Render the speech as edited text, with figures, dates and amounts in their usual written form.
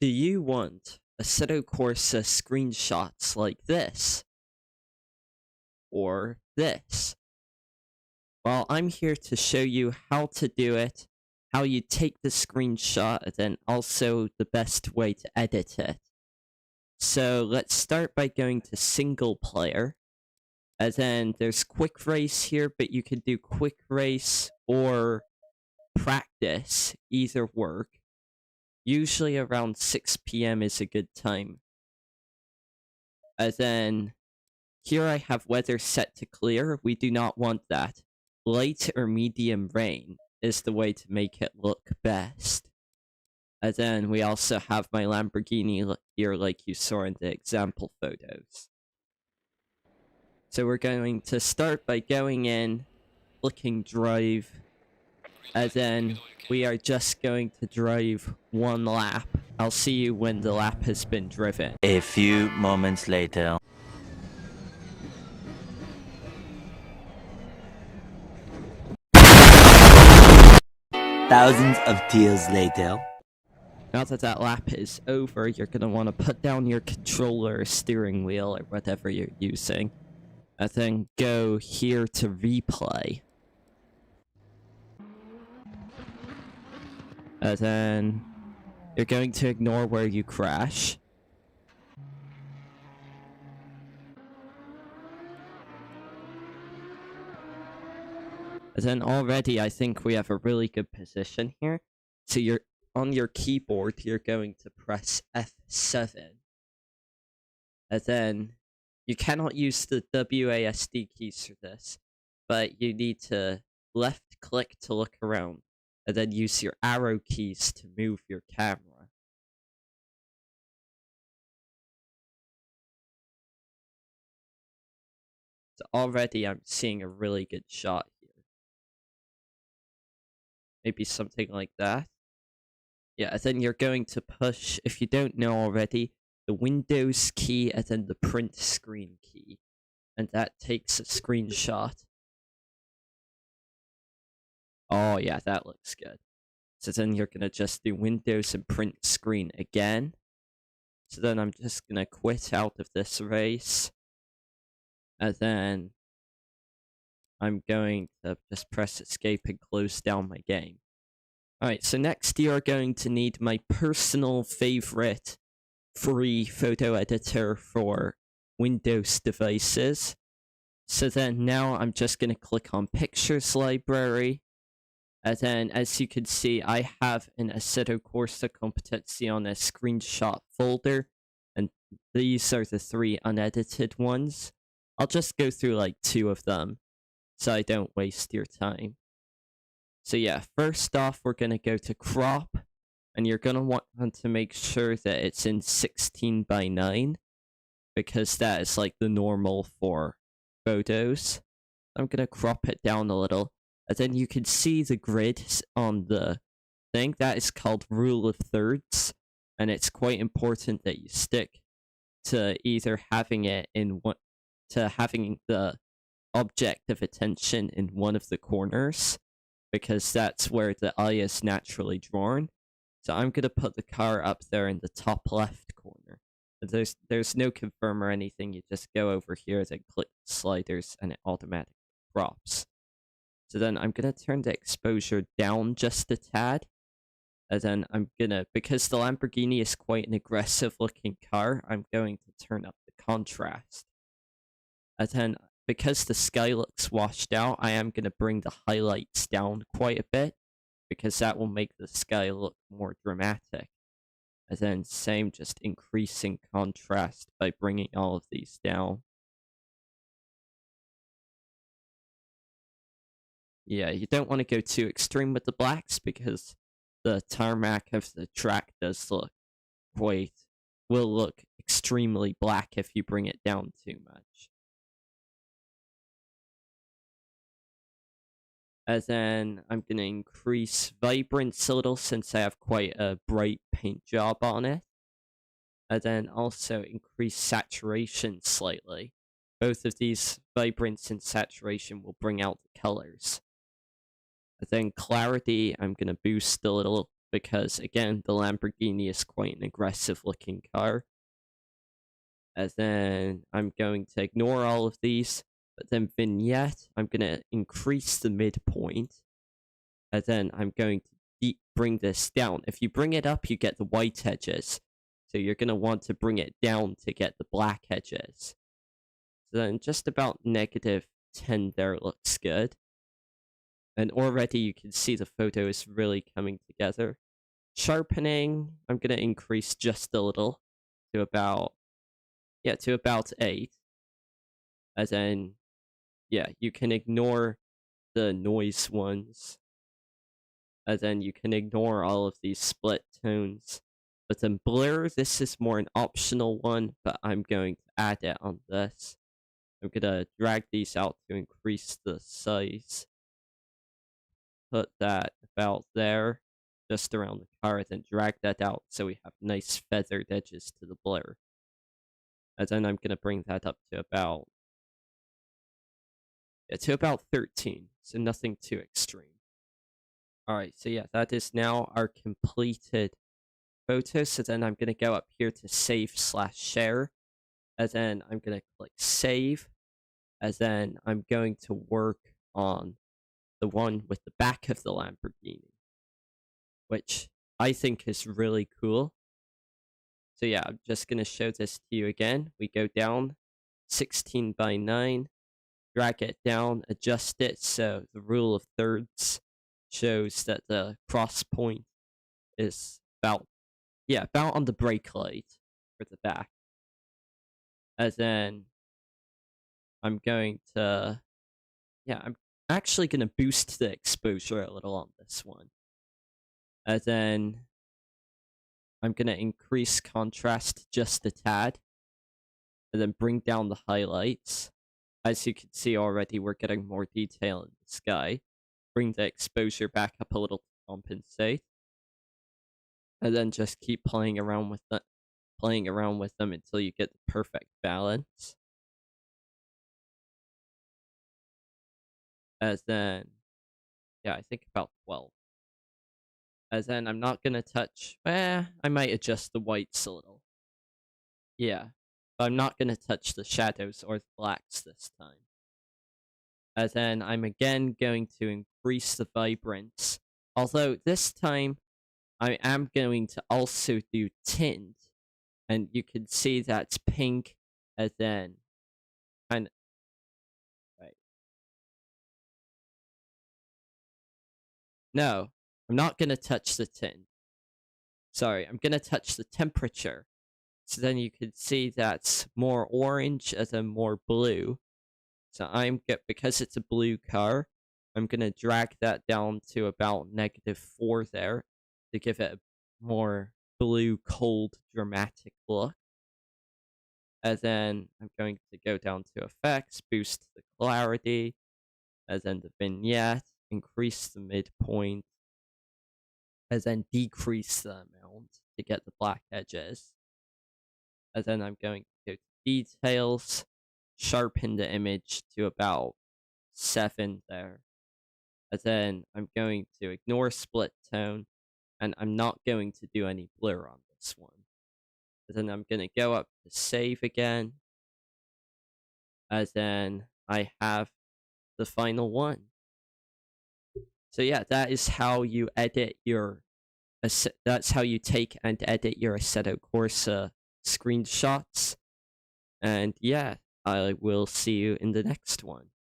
Do you want Assetto Corsa screenshots like this? Or this? Well, I'm here to show you how to do it, how you take the screenshot, and then also the best way to edit it. So let's start by going to single player. And then there's quick race here, but you can do quick race or practice, either work. Usually around 6 PM is a good time. And then here I have weather set to clear. We do not want that. Light or medium rain is the way to make it look best. And then we also have my Lamborghini here like you saw in the example photos. So we're going to start by going in, clicking drive, and then we are just going to drive one lap. I'll see you when the lap has been driven. A few moments later. Thousands of tears later. Now that that lap is over, you're going to want to put down your controller or steering wheel or whatever you're using. And then go here to replay. And then you're going to ignore where you crash. And then already I think we have a really good position here. So you're on your keyboard, you're going to press F7. And then you cannot use the WASD keys for this, but you need to left click to look around, and then use your arrow keys to move your camera. So already I'm seeing a really good shot here. Maybe something like that. Yeah, and then you're going to push, if you don't know already, the Windows key and then the print screen key. And that takes a screenshot. Oh yeah, that looks good. So then you're going to just do Windows and print screen again. So then I'm just going to quit out of this race. And then I'm going to just press escape and close down my game. Alright, so next you are going to need my personal favorite free photo editor for Windows devices. So then now I'm just going to click on Pictures Library. And then as you can see, I have an Assetto Corsa Compitizione screenshot folder. And these are the 3 unedited ones. I'll just go through like 2 of them, so I don't waste your time. So yeah, first off, we're going to go to crop, and you're going to want to make sure that it's in 16:9, because that is like the normal for photos. I'm going to crop it down a little, and then you can see the grid on the thing. That is called rule of thirds, and it's quite important that you stick to either having it in one, to having the object of attention in one of the corners, because that's where the eye is naturally drawn. So I'm going to put the car up there in the top left corner. There's no confirm or anything, you just go over here, then click the sliders, and it automatically crops. So then I'm going to turn the exposure down just a tad. And then I'm going to, because the Lamborghini is quite an aggressive looking car, I'm going to turn up the contrast. And then, because the sky looks washed out, I am going to bring the highlights down quite a bit, because that will make the sky look more dramatic. And then same, just increasing contrast by bringing all of these down. Yeah, you don't want to go too extreme with the blacks, because the tarmac of the track does look will look extremely black if you bring it down too much. And then I'm going to increase vibrance a little, since I have quite a bright paint job on it. And then also increase saturation slightly. Both of these, vibrance and saturation, will bring out the colors. And then clarity, I'm going to boost a little, because, again, the Lamborghini is quite an aggressive looking car. And then I'm going to ignore all of these, but then vignette, I'm going to increase the midpoint, and then I'm going to bring this down. If you bring it up, you get the white edges, so you're going to want to bring it down to get the black edges. So then just about -10 there looks good. And already you can see the photo is really coming together. Sharpening, I'm going to increase just a little to about 8. And then, yeah, you can ignore the noise ones. And then you can ignore all of these split tones. But then blur, this is more an optional one, but I'm going to add it on this. I'm going to drag these out to increase the size. Put that about there, just around the car, then drag that out so we have nice feathered edges to the blur. And then I'm going to bring that up to about 13, so nothing too extreme. Alright, so yeah, that is now our completed photo. So then I'm going to go up here to save/share, and then I'm going to click save, and then I'm going to work on the one with the back of the Lamborghini, which I think is really cool. So yeah, I'm just going to show this to you again. We go down 16:9, drag it down, adjust it so the rule of thirds shows that the cross point is about on the brake light for the back. And then I'm going to, I'm actually going to boost the exposure a little on this one. And then I'm going to increase contrast just a tad. And then bring down the highlights. As you can see already, we're getting more detail in the sky. Bring the exposure back up a little to compensate. And then just keep playing around with them until you get the perfect balance. As then, I think about 12. As then I'm not going to touch, I might adjust the whites a little. Yeah, but I'm not going to touch the shadows or the blacks this time. As then I'm again going to increase the vibrance. Although this time I am going to also do tint. And you can see that's pink, and then kind of, right. No, I'm not going to touch the tint. Sorry, I'm going to touch the temperature. So then you can see that's more orange and then more blue. So because it's a blue car, I'm going to drag that down to about -4 there to give it a more blue, cold, dramatic look. And then I'm going to go down to effects, boost the clarity, and then the vignette, increase the midpoint, and then decrease the amount to get the black edges. And then I'm going to go to details, sharpen the image to about 7 there. And then I'm going to ignore split tone, and I'm not going to do any blur on this one. And then I'm going to go up to save again. And then I have the final one. So yeah, that is how you edit that's how you take and edit your Assetto Corsa screenshots. And yeah, I will see you in the next one.